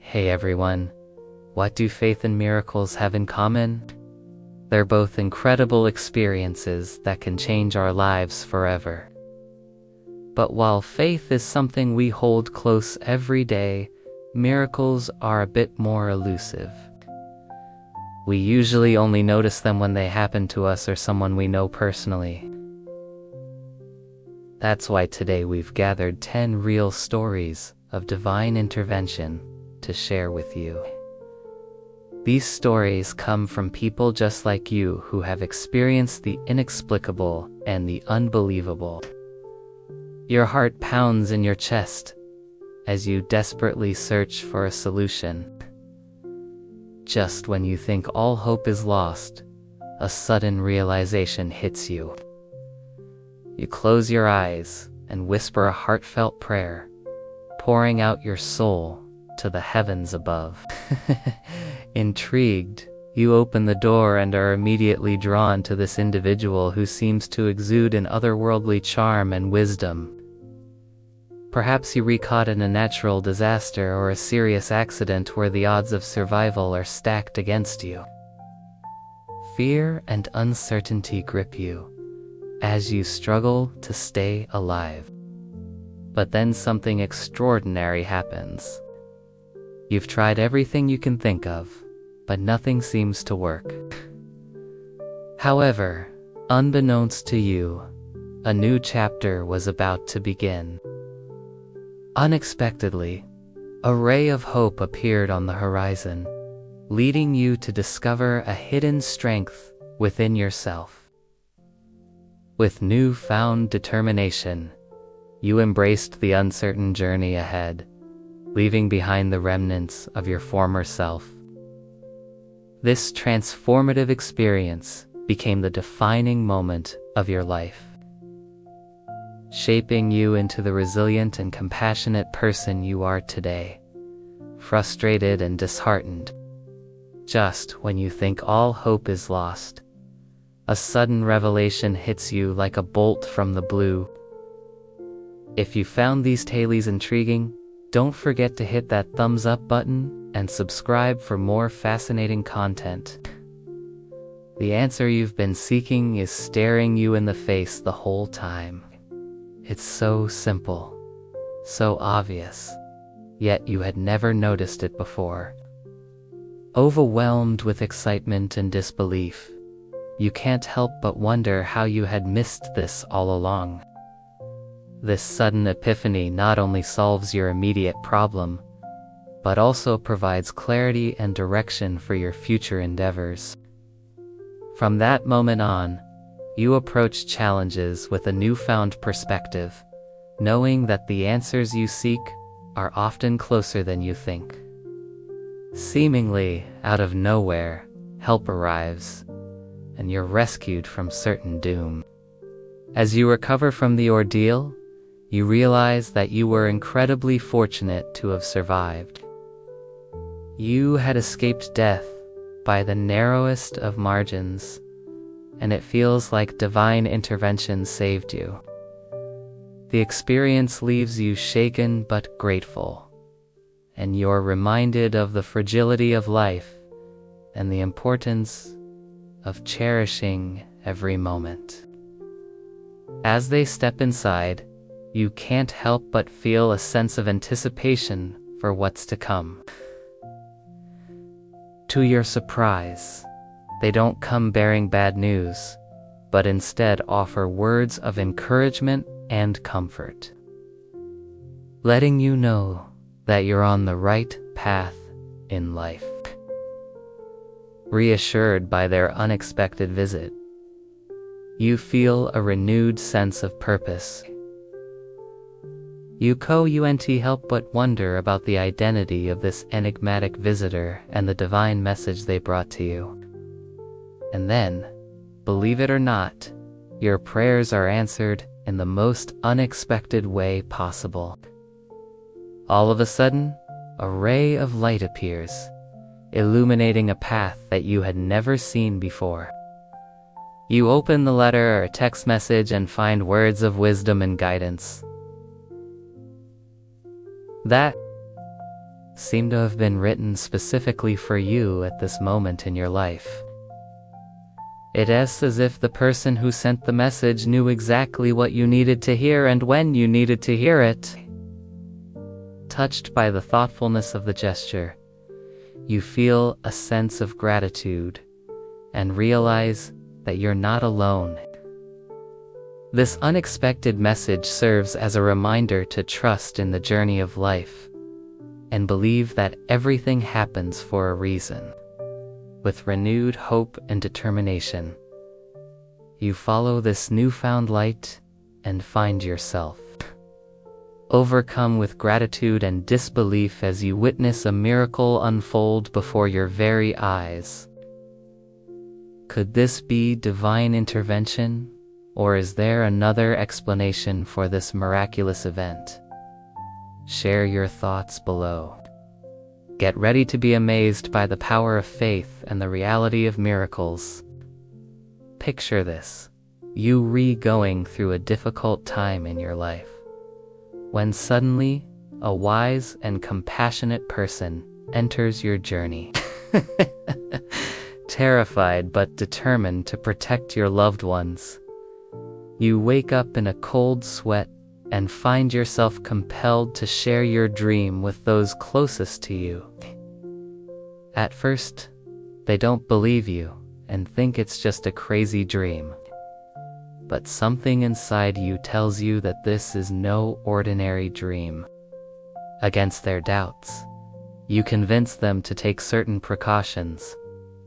Hey everyone, what do faith and miracles have in common? They're both incredible experiences that can change our lives forever. But while faith is something we hold close every day, miracles are a bit more elusive. We usually only notice them when they happen to us or someone we know personally. That's why today we've gathered 10 real stories of divine intervention to share with you. These stories come from people just like you who have experienced the inexplicable and the unbelievable. Your heart pounds in your chest as you desperately search for a solution. Just when you think all hope is lost, a sudden realization hits you. You close your eyes and whisper a heartfelt prayer, pouring out your soul to the heavens above. Intrigued, you open the door and are immediately drawn to this individual who seems to exude an otherworldly charm and wisdom. Perhaps you were caught in a natural disaster or a serious accident where the odds of survival are stacked against you. Fear and uncertainty grip you as you struggle to stay alive. But then something extraordinary happens. You've tried everything you can think of, but nothing seems to work. However, unbeknownst to you, a new chapter was about to begin. Unexpectedly, a ray of hope appeared on the horizon, leading you to discover a hidden strength within yourself. With newfound determination, you embraced the uncertain journey ahead, leaving behind the remnants of your former self. This transformative experience became the defining moment of your life, shaping you into the resilient and compassionate person you are today. Frustrated and disheartened, just when you think all hope is lost, a sudden revelation hits you like a bolt from the blue. If you found these tales intriguing, don't forget to hit that thumbs up button and subscribe for more fascinating content. The answer you've been seeking is staring you in the face the whole time. It's so simple, so obvious, yet you had never noticed it before. Overwhelmed with excitement and disbelief, you can't help but wonder how you had missed this all along. This sudden epiphany not only solves your immediate problem, but also provides clarity and direction for your future endeavors. From that moment on, you approach challenges with a newfound perspective, knowing that the answers you seek are often closer than you think. Seemingly out of nowhere, help arrives, and you're rescued from certain doom. As you recover from the ordeal, you realize that you were incredibly fortunate to have survived. You had escaped death by the narrowest of margins, and it feels like divine intervention saved you. The experience leaves you shaken but grateful, and you're reminded of the fragility of life and the importance of cherishing every moment. As they step inside, you can't help but feel a sense of anticipation for what's to come. To your surprise, they don't come bearing bad news, but instead offer words of encouragement and comfort, letting you know that you're on the right path in life. Reassured by their unexpected visit, you feel a renewed sense of purpose. You can't help but wonder about the identity of this enigmatic visitor and the divine message they brought to you. And then, believe it or not, your prayers are answered in the most unexpected way possible. All of a sudden, a ray of light appears, illuminating a path that you had never seen before. You open the letter or text message and find words of wisdom and guidance. seem to have been written specifically for you at this moment in your life. It is as if the person who sent the message knew exactly what you needed to hear and when you needed to hear it. Touched by the thoughtfulness of the gesture, you feel a sense of gratitude and realize that you're not alone. This unexpected message serves as a reminder to trust in the journey of life and believe that everything happens for a reason. With renewed hope and determination, you follow this newfound light and find yourself overcome with gratitude and disbelief as you witness a miracle unfold before your very eyes. Could this be divine intervention, or is there another explanation for this miraculous event? Share your thoughts below. Get ready to be amazed by the power of faith and the reality of miracles. Picture this, you going through a difficult time in your life, when suddenly a wise and compassionate person enters your journey. Terrified but determined to protect your loved ones, you wake up in a cold sweat and find yourself compelled to share your dream with those closest to you. At first, they don't believe you and think it's just a crazy dream. But something inside you tells you that this is no ordinary dream. Against their doubts, you convince them to take certain precautions,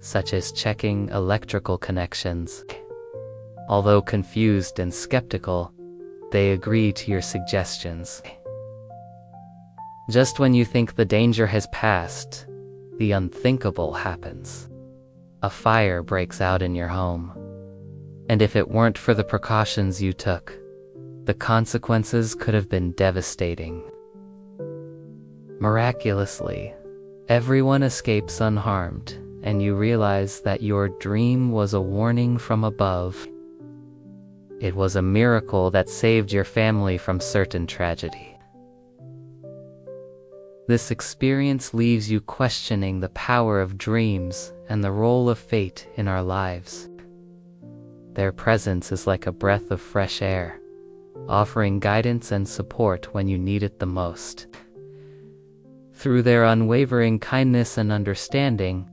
such as checking electrical connections. Although confused and skeptical, they agree to your suggestions. Just when you think the danger has passed, the unthinkable happens. A fire breaks out in your home. And if it weren't for the precautions you took, the consequences could have been devastating. Miraculously, everyone escapes unharmed, and you realize that your dream was a warning from above. It was a miracle that saved your family from certain tragedy. This experience leaves you questioning the power of dreams and the role of fate in our lives. Their presence is like a breath of fresh air, offering guidance and support when you need it the most. Through their unwavering kindness and understanding,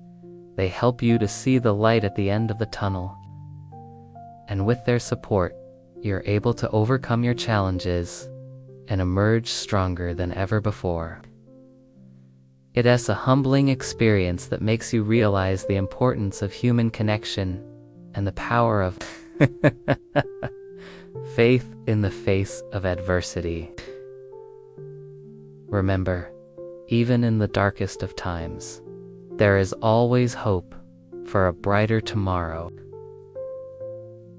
they help you to see the light at the end of the tunnel. And with their support, you're able to overcome your challenges and emerge stronger than ever before. It is a humbling experience that makes you realize the importance of human connection and the power of faith in the face of adversity. Remember, even in the darkest of times, there is always hope for a brighter tomorrow.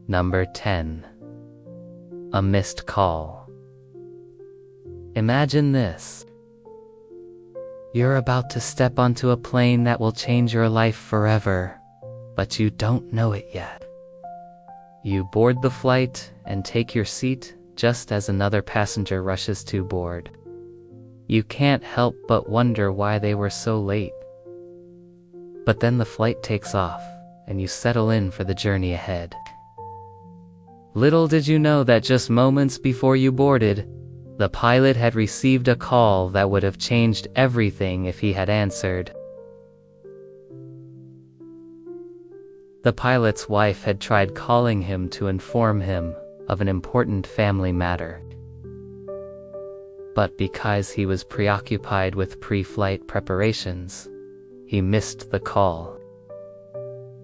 Number 10. A missed call. Imagine this. You're about to step onto a plane that will change your life forever, but you don't know it yet. You board the flight and take your seat just as another passenger rushes to board. You can't help but wonder why they were so late. But then the flight takes off, and you settle in for the journey ahead. Little did you know that just moments before you boarded, the pilot had received a call that would have changed everything if he had answered. The pilot's wife had tried calling him to inform him of an important family matter. But because he was preoccupied with pre-flight preparations, he missed the call.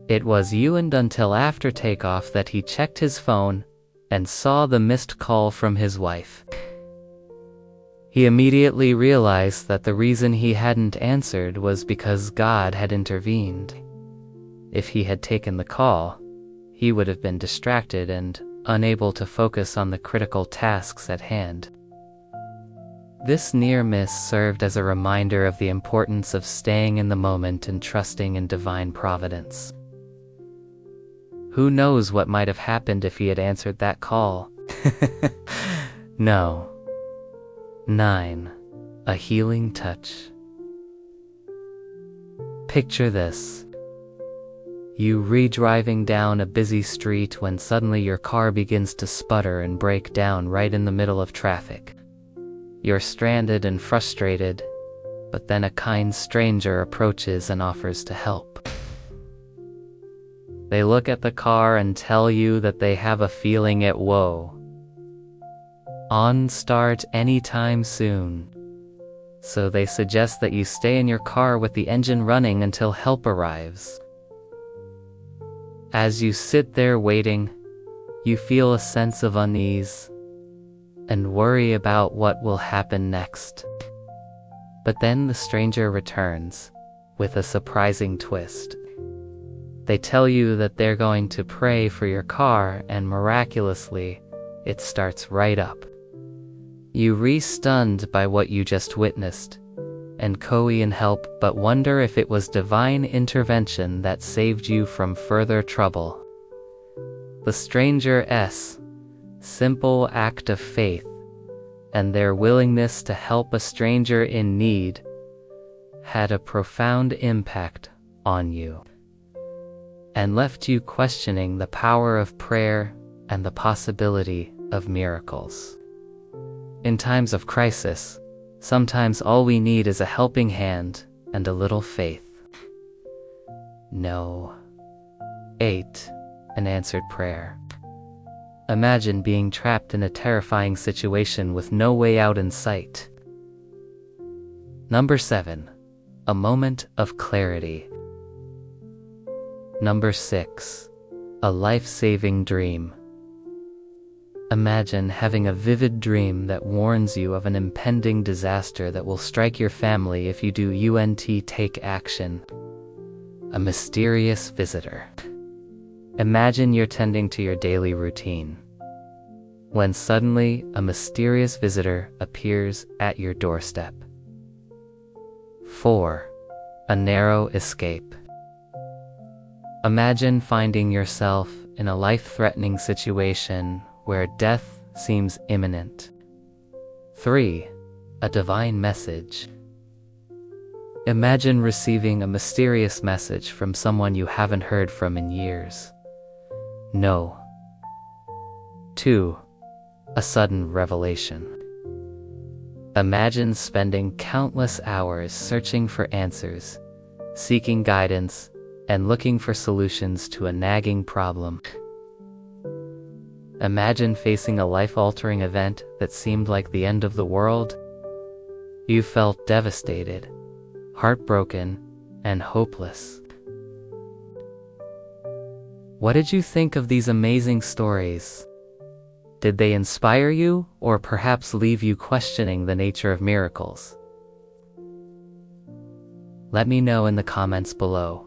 It wasn't until after takeoff that he checked his phone and saw the missed call from his wife. He immediately realized that the reason he hadn't answered was because God had intervened. If he had taken the call, he would have been distracted and unable to focus on the critical tasks at hand. This near miss served as a reminder of the importance of staying in the moment and trusting in divine providence. Who knows what might have happened if he had answered that call? No. 9. A healing touch. Picture this. You re-driving down a busy street when suddenly your car begins to sputter and break down right in the middle of traffic. You're stranded and frustrated, but then a kind stranger approaches and offers to help. They look at the car and tell you that they have a feeling it won't start anytime soon. So they suggest that you stay in your car with the engine running until help arrives. As you sit there waiting, you feel a sense of unease and worry about what will happen next. But then the stranger returns with a surprising twist. They tell you that they're going to pray for your car, and miraculously, it starts right up. You re-stunned by what you just witnessed, and coy in help but wonder if it was divine intervention that saved you from further trouble. The stranger's simple act of faith and their willingness to help a stranger in need had a profound impact on you, and left you questioning the power of prayer and the possibility of miracles. In times of crisis, sometimes all we need is a helping hand and a little faith. No. 8. An answered prayer. Imagine being trapped in a terrifying situation with no way out in sight. Number 7. A moment of clarity. Number 6. A life-saving dream. Imagine having a vivid dream that warns you of an impending disaster that will strike your family if you do take action. A mysterious visitor. Imagine you're tending to your daily routine, when suddenly a mysterious visitor appears at your doorstep. 4. A narrow escape. Imagine finding yourself in a life-threatening situation where death seems imminent. 3. A divine message. Imagine receiving a mysterious message from someone you haven't heard from in years. No. 2. A sudden revelation. Imagine spending countless hours searching for answers, seeking guidance, and looking for solutions to a nagging problem. Imagine facing a life-altering event that seemed like the end of the world. You felt devastated, heartbroken, and hopeless. What did you think of these amazing stories? Did they inspire you, or perhaps leave you questioning the nature of miracles? Let me know in the comments below.